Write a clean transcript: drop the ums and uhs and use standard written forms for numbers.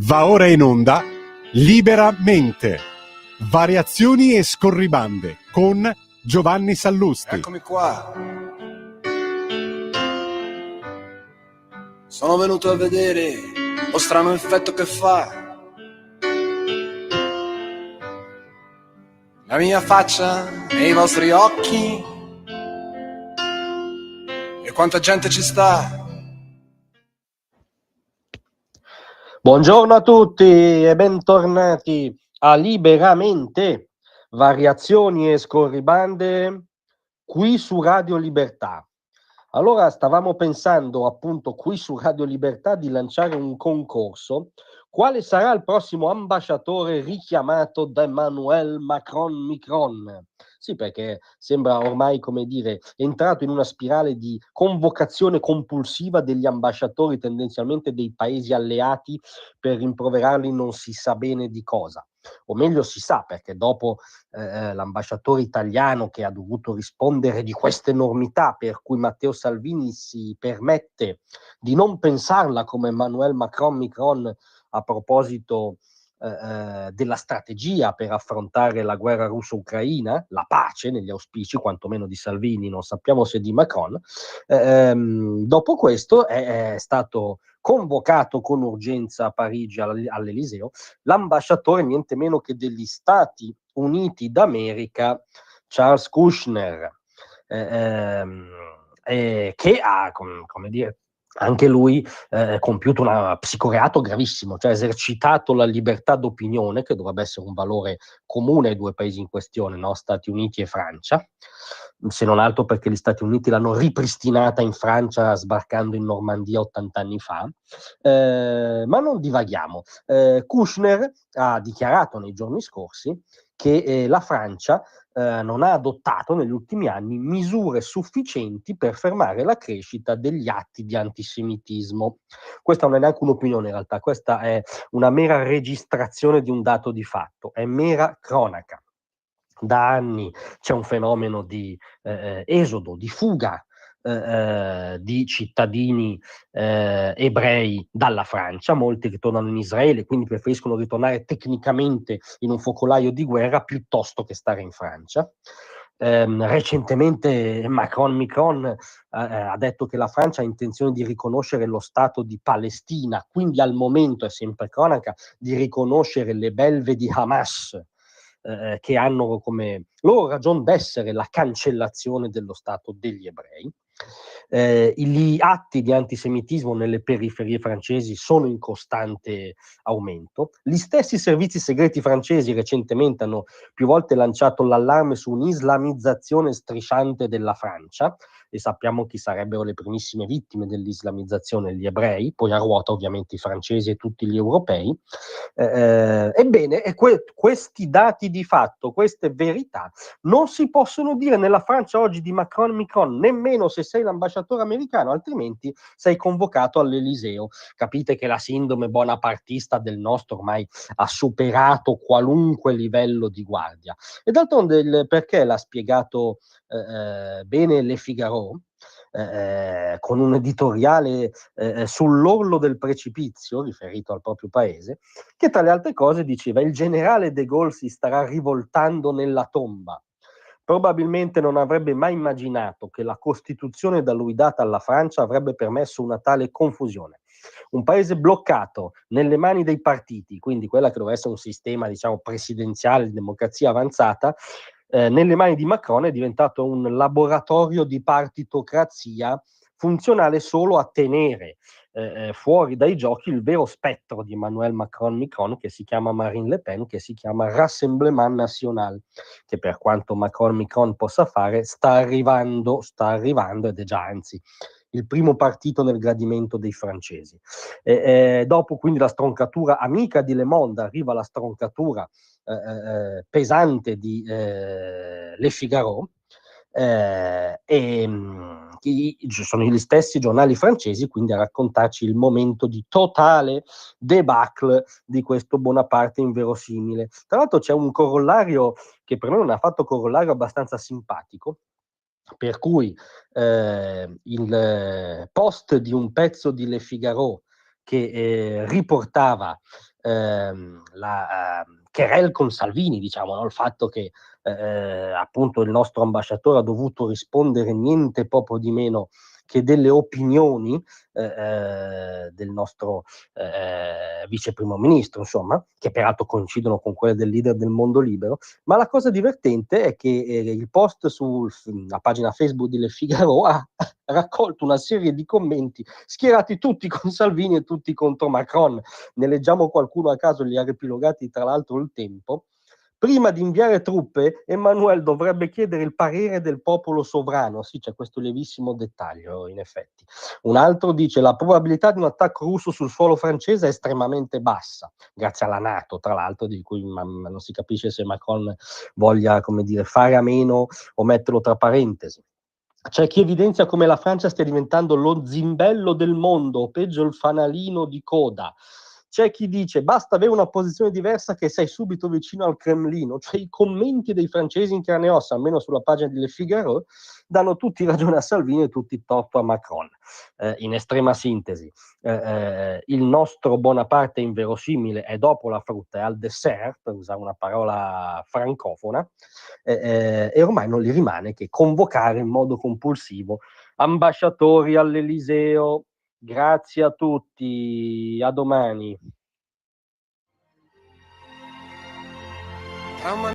Va ora in onda Liberamente, variazioni e scorribande con Giovanni Sallusti. Eccomi qua. Sono venuto a vedere lo strano effetto che fa la mia faccia nei vostri occhi e quanta gente ci sta. Buongiorno a tutti e bentornati a Liberamente, variazioni e scorribande qui su Radio Libertà. Allora stavamo pensando appunto qui su Radio Libertà di lanciare un concorso. Quale sarà il prossimo ambasciatore richiamato da Emmanuel Macron? Sì, perché sembra ormai, come dire, entrato in una spirale di convocazione compulsiva degli ambasciatori tendenzialmente dei paesi alleati per rimproverarli non si sa bene di cosa. O meglio si sa, perché dopo l'ambasciatore italiano che ha dovuto rispondere di questa enormità per cui Matteo Salvini si permette di non pensarla come Emmanuel Macron a proposito della strategia per affrontare la guerra russo-ucraina, la pace negli auspici, quantomeno di Salvini, non sappiamo se di Macron. Dopo questo è stato convocato con urgenza a Parigi all'Eliseo l'ambasciatore niente meno che degli Stati Uniti d'America, Charles Kushner, che ha, come dire, anche lui compiuto un psicoreato gravissimo, cioè ha esercitato la libertà d'opinione, che dovrebbe essere un valore comune ai due paesi in questione, no? Stati Uniti e Francia, se non altro perché gli Stati Uniti l'hanno ripristinata in Francia sbarcando in Normandia 80 anni fa, ma non divaghiamo. Kushner ha dichiarato nei giorni scorsi che la Francia non ha adottato negli ultimi anni misure sufficienti per fermare la crescita degli atti di antisemitismo. Questa non è neanche un'opinione in realtà, questa è una mera registrazione di un dato di fatto, è mera cronaca. Da anni c'è un fenomeno di esodo, di fuga di cittadini ebrei dalla Francia, molti ritornano in Israele, quindi preferiscono ritornare tecnicamente in un focolaio di guerra piuttosto che stare in Francia. Recentemente Macron ha detto che la Francia ha intenzione di riconoscere lo Stato di Palestina, quindi al momento è sempre cronaca di riconoscere le belve di Hamas, che hanno come loro ragion d'essere la cancellazione dello Stato degli ebrei. Gli atti di antisemitismo nelle periferie francesi sono in costante aumento. Gli stessi servizi segreti francesi recentemente hanno più volte lanciato l'allarme su un'islamizzazione strisciante della Francia, e sappiamo chi sarebbero le primissime vittime dell'islamizzazione: gli ebrei, poi a ruota ovviamente i francesi e tutti gli europei. Ebbene, questi dati di fatto, queste verità, non si possono dire nella Francia oggi di Macron, nemmeno se sei l'ambasciatore americano, altrimenti sei convocato all'Eliseo. Capite che la sindrome bonapartista del nostro ormai ha superato qualunque livello di guardia. E d'altronde perché l'ha spiegato bene Le Figaro, con un editoriale sull'orlo del precipizio, riferito al proprio paese, che tra le altre cose diceva: il generale de Gaulle si starà rivoltando nella tomba. Probabilmente non avrebbe mai immaginato che la Costituzione da lui data alla Francia avrebbe permesso una tale confusione. Un paese bloccato nelle mani dei partiti, quindi quella che doveva essere un sistema, diciamo, presidenziale di democrazia avanzata, nelle mani di Macron è diventato un laboratorio di partitocrazia funzionale solo a tenere fuori dai giochi il vero spettro di Emmanuel Macron, che si chiama Marine Le Pen, che si chiama Rassemblement National, che per quanto Macron possa fare sta arrivando ed è già anzi il primo partito nel gradimento dei francesi. Dopo quindi la stroncatura amica di Le Monde arriva la stroncatura pesante di Le Figaro, ci sono gli stessi giornali francesi quindi a raccontarci il momento di totale debacle di questo Bonaparte inverosimile. Tra l'altro c'è un corollario che per me non ha fatto corollario abbastanza simpatico, per cui il post di un pezzo di Le Figaro che riportava la querelle con Salvini, diciamo, no? Il fatto che appunto il nostro ambasciatore ha dovuto rispondere niente poco di meno che delle opinioni del nostro vice primo ministro, insomma, che peraltro coincidono con quelle del leader del Mondo Libero. Ma la cosa divertente è che il post sulla pagina Facebook di Le Figaro ha raccolto una serie di commenti schierati tutti con Salvini e tutti contro Macron. Ne leggiamo qualcuno a caso, li ha riepilogati tra l'altro il Tempo. Prima di inviare truppe, Emmanuel dovrebbe chiedere il parere del popolo sovrano. Sì, c'è questo lievissimo dettaglio, in effetti. Un altro dice: la probabilità di un attacco russo sul suolo francese è estremamente bassa, grazie alla NATO, tra l'altro, di cui non si capisce se Macron voglia, come dire, fare a meno o metterlo tra parentesi. C'è chi evidenzia come la Francia stia diventando lo zimbello del mondo, o peggio il fanalino di coda. C'è chi dice basta avere una posizione diversa che sei subito vicino al Cremlino. Cioè i commenti dei francesi in carne e ossa, almeno sulla pagina di Le Figaro, danno tutti ragione a Salvini e tutti torto a Macron. In estrema sintesi, il nostro Bonaparte inverosimile è dopo la frutta, è al dessert, per usare una parola francofona, e ormai non gli rimane che convocare in modo compulsivo ambasciatori all'Eliseo. Grazie a tutti, a domani.